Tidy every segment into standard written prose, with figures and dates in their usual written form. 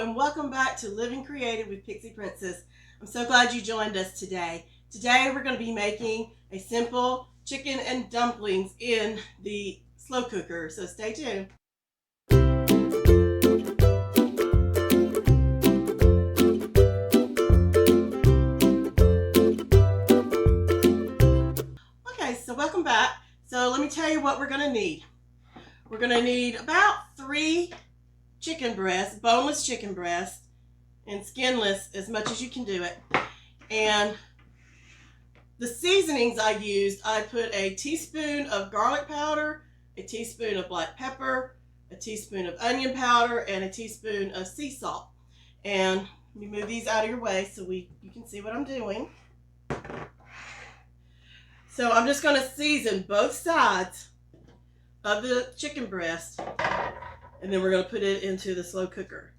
and welcome back to Living Creative with Pixie Princess. I'm so glad you joined us today. Today we're going to be making a simple chicken and dumplings in the slow cooker, so stay tuned. Okay, so welcome back. So let me tell you what we're going to need. We're going to need about 3 chicken breasts, boneless chicken breasts, and skinless as much as you can do it. And the seasonings I used, I put a teaspoon of garlic powder, a teaspoon of black pepper, a teaspoon of onion powder, and a teaspoon of sea salt. And let me move these out of your way so you can see what I'm doing. So I'm just going to season both sides of the chicken breast, and then we're going to put it into the slow cooker.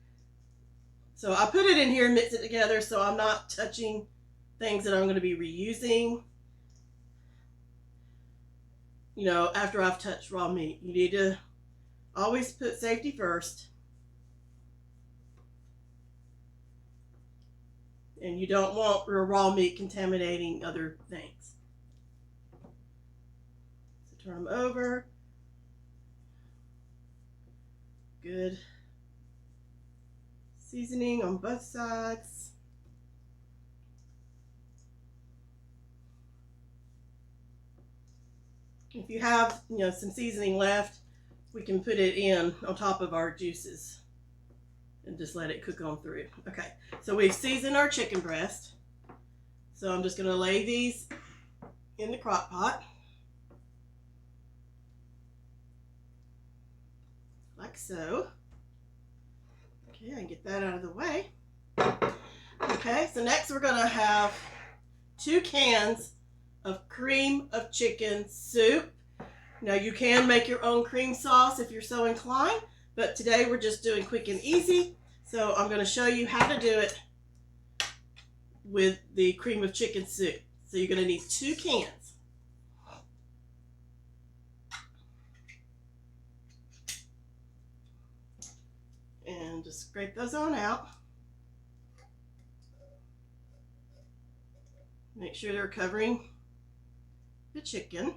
So I put it in here and mix it together so I'm not touching things that I'm going to be reusing. You know, after I've touched raw meat, you need to always put safety first. And you don't want your raw meat contaminating other things. So turn them over. Good seasoning on both sides. If you have, some seasoning left, we can put it in on top of our juices and just let it cook on through. Okay, so we've seasoned our chicken breast. So I'm just going to lay these in the crock pot. Like so. Okay, I can get that out of the way. Okay, so next we're going to have 2 cans of cream of chicken soup. Now you can make your own cream sauce if you're so inclined, but today we're just doing quick and easy. So I'm going to show you how to do it with the cream of chicken soup. So you're going to need 2 cans. And just scrape those on out. Make sure they're covering the chicken.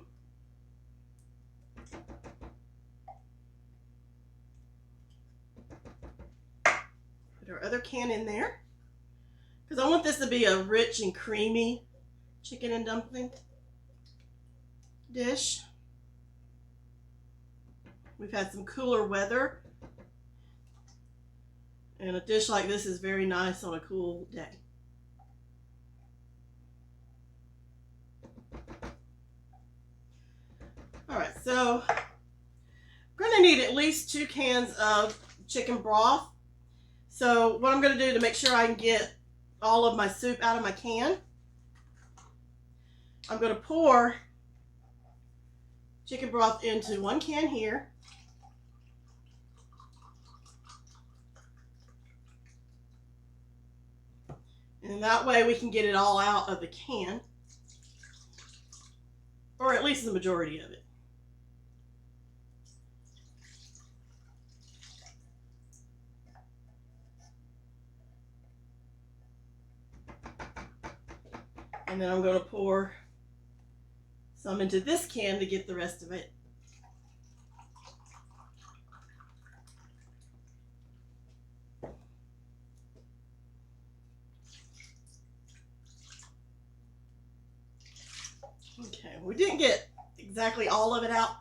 Put our other can in there because I want this to be a rich and creamy chicken and dumpling dish. We've had some cooler weather, and a dish like this is very nice on a cool day. Alright, so we're going to need at least 2 cans of chicken broth. So what I'm going to do to make sure I can get all of my soup out of my can, I'm going to pour chicken broth into 1 can here. And that way we can get it all out of the can, or at least the majority of it. And then I'm going to pour some into this can to get the rest of it. Okay, we didn't get exactly all of it out,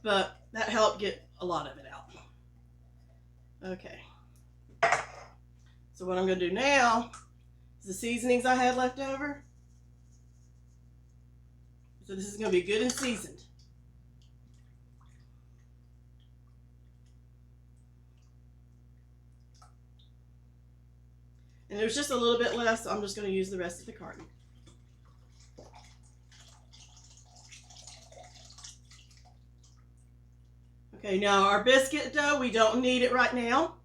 but that helped get a lot of it out. Okay. So what I'm going to do now is the seasonings I had left over. So this is going to be good and seasoned. And there's just a little bit left, so I'm just going to use the rest of the carton. Okay, now our biscuit dough, we don't need it right now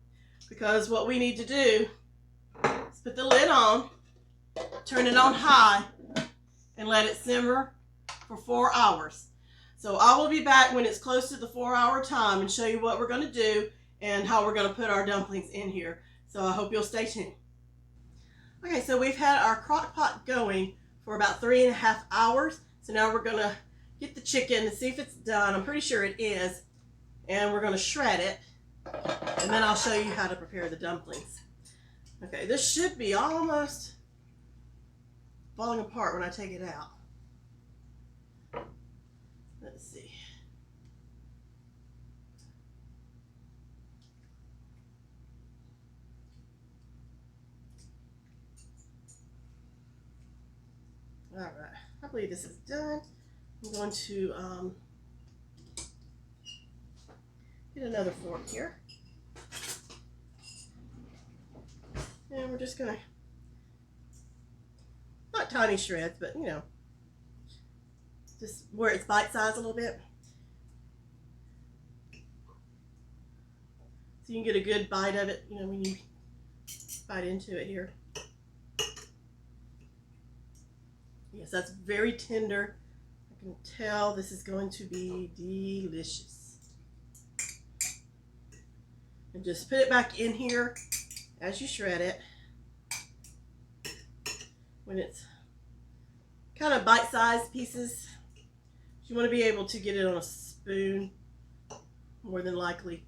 because what we need to do is put the lid on, turn it on high, and let it simmer for 4 hours. So I will be back when it's close to the 4-hour time and show you what we're going to do and how we're going to put our dumplings in here. So I hope you'll stay tuned. Okay, so we've had our crock pot going for about 3.5 hours. So now we're going to get the chicken to see if it's done. I'm pretty sure it is. And we're going to shred it. And then I'll show you how to prepare the dumplings. Okay, this should be almost falling apart when I take it out. Let's see. All right, I believe this is done. I'm going to get another fork here. And we're just gonna, not tiny shreds, but you know, just where it's bite-sized a little bit. So you can get a good bite of it, you know, when you bite into it here. Yes, that's very tender. I can tell this is going to be delicious. And just put it back in here as you shred it. When it's kind of bite-sized pieces, you want to be able to get it on a spoon, more than likely,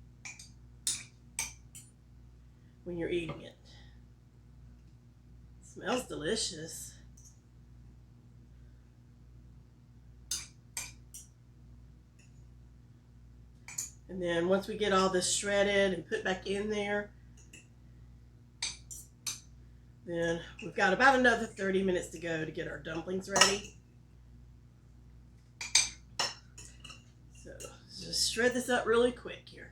when you're eating it. It smells delicious. And then once we get all this shredded and put back in there, then we've got about another 30 minutes to go to get our dumplings ready. So just shred this up really quick here.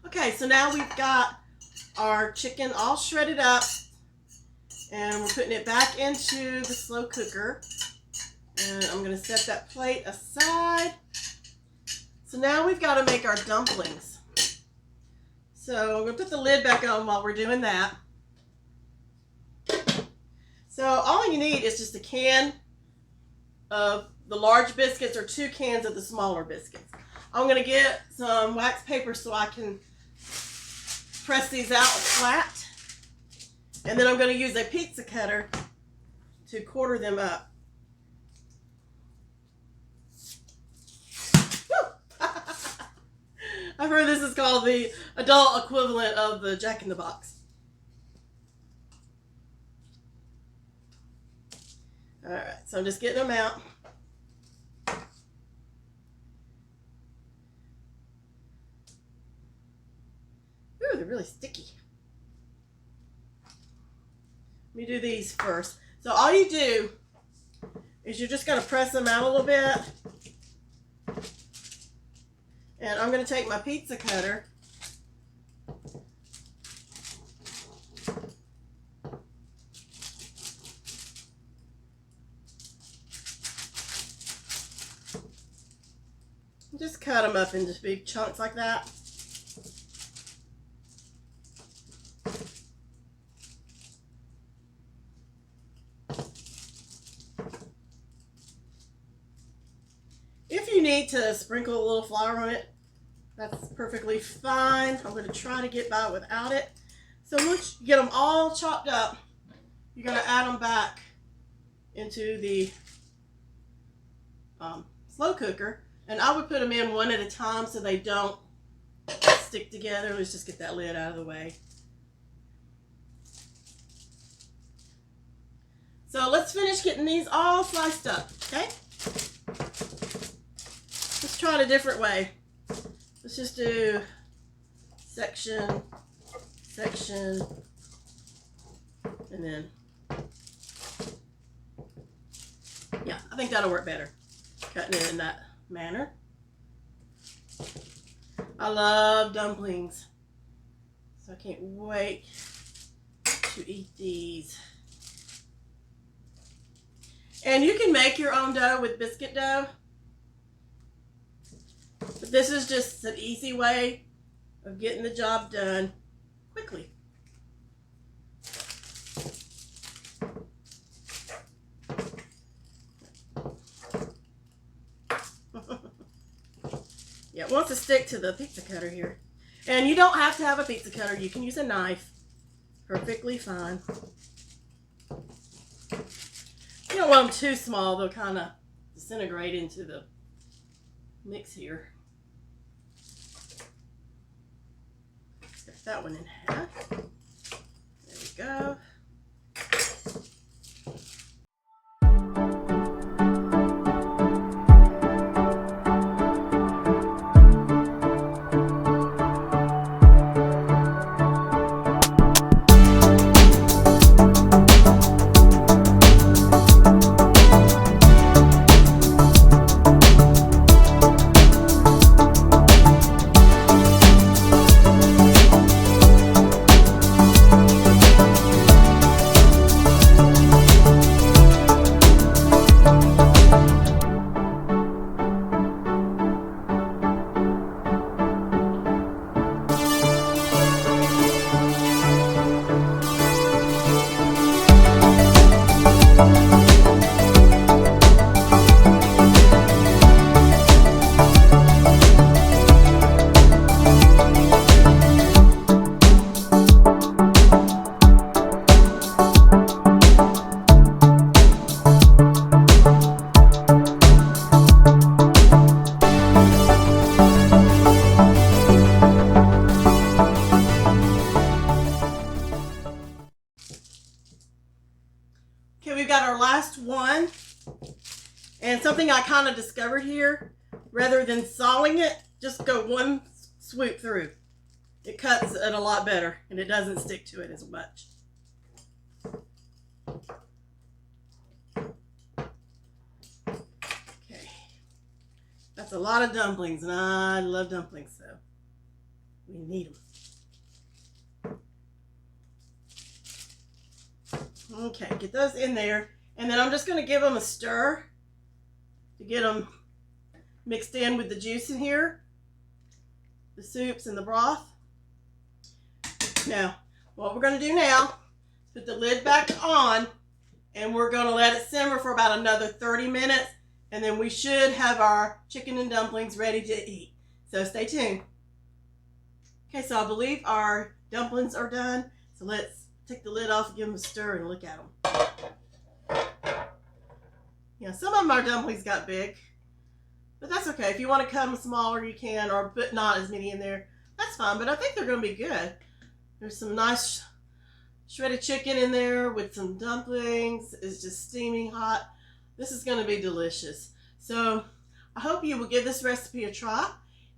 Okay, so now we've got our chicken all shredded up, and we're putting it back into the slow cooker. And I'm going to set that plate aside. So now we've got to make our dumplings. So I'm going to put the lid back on while we're doing that. So all you need is just a can of the large biscuits or 2 cans of the smaller biscuits. I'm going to get some wax paper so I can press these out flat. And then I'm going to use a pizza cutter to quarter them up. I've heard this is called the adult equivalent of the Jack in the Box. Alright, so I'm just getting them out. Ooh, they're really sticky. Let me do these first. So all you do is you're just going to press them out a little bit. And I'm going to take my pizza cutter and just cut them up into big chunks like that. If you need to sprinkle a little flour on it, that's perfectly fine. I'm going to try to get by without it. So once you get them all chopped up, you're going to add them back into the slow cooker. And I would put them in one at a time so they don't stick together. Let's just get that lid out of the way. So let's finish getting these all sliced up, okay? Let's try it a different way. Let's just do section, section, and then, yeah, I think that'll work better. Cutting it in that manner. I love dumplings, so I can't wait to eat these. And you can make your own dough with biscuit dough, but this is just an easy way of getting the job done quickly. Yeah, it wants to stick to the pizza cutter here. And you don't have to have a pizza cutter. You can use a knife. Perfectly fine. You don't want them too small. They'll kind of disintegrate into the mix here. Cut that one in half. There we go. Okay, we've got our last one. And something I kind of discovered here, rather than sawing it, just go one swoop through. It cuts it a lot better and it doesn't stick to it as much. Okay, that's a lot of dumplings and I love dumplings, so we need them. Okay, get those in there, and then I'm just going to give them a stir to get them mixed in with the juice in here, the soups and the broth. Now, what we're going to do now is put the lid back on, and we're going to let it simmer for about another 30 minutes, and then we should have our chicken and dumplings ready to eat. So stay tuned. Okay, so I believe our dumplings are done, so let's take the lid off, give them a stir, and look at them. Yeah, some of our dumplings got big, but that's okay. If you want to cut them smaller, you can, or put not as many in there. That's fine, but I think they're going to be good. There's some nice shredded chicken in there with some dumplings. It's just steaming hot. This is going to be delicious. So I hope you will give this recipe a try,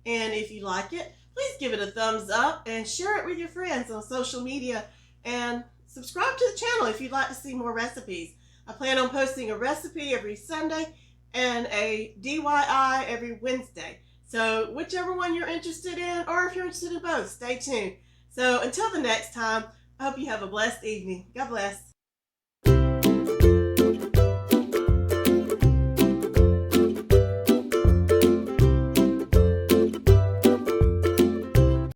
and if you like it, please give it a thumbs up and share it with your friends on social media. And subscribe to the channel if you'd like to see more recipes. I plan on posting a recipe every Sunday and a DIY every Wednesday. So whichever one you're interested in, or if you're interested in both, stay tuned. So until the next time, I hope you have a blessed evening. God bless.